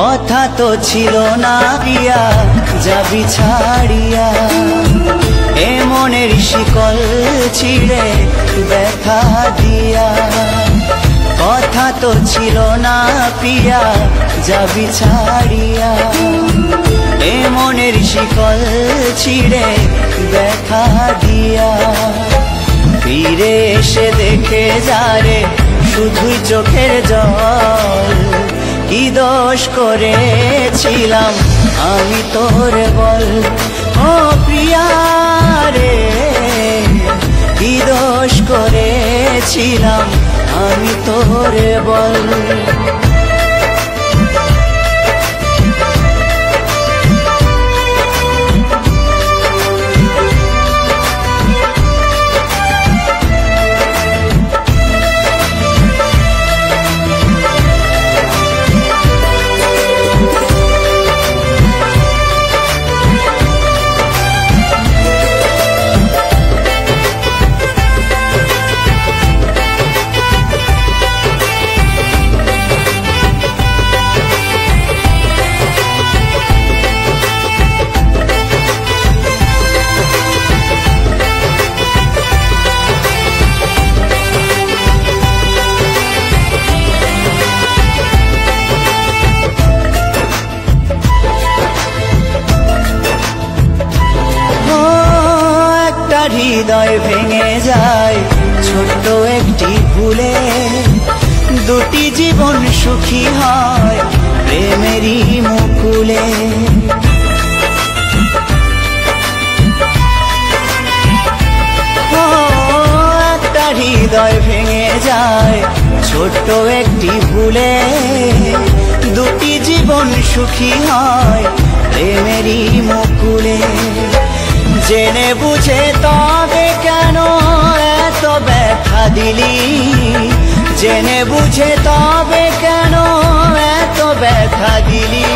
কথা তো ছিল না প্রিয়া যাবি ছাড়িয়া, এ মনের শিকল ছিঁড়ে ব্যথা দিয়া। কথা তো ছিল না প্রিয়া যাবি ছাড়িয়া, এ মনের শিকল ছিঁড়ে ব্যথা দিয়া। ফিরে এসে দেখে যারে শুধুই চোখের জল, কি দোষ করেছিলাম আমি তোর বল। ও প্রিয়া রে, কি দোষ করেছিলাম আমি তোর বল। হৃদয় ভেঙে যায় ছোট্ট একটি ভুলে, দুটি জীবন সুখী হয় প্রেমেরই মুকুলে। একটা হৃদয় ভেঙে যায় ছোট্ট একটি ভুলে, দুটি জীবন সুখী হয় প্রেমেরই মুকুলে। জেনে বুঝে তবে কেন এত ব্যথা দিলি, জেনে বুঝে তবে কেন এত ব্যথা দিলি।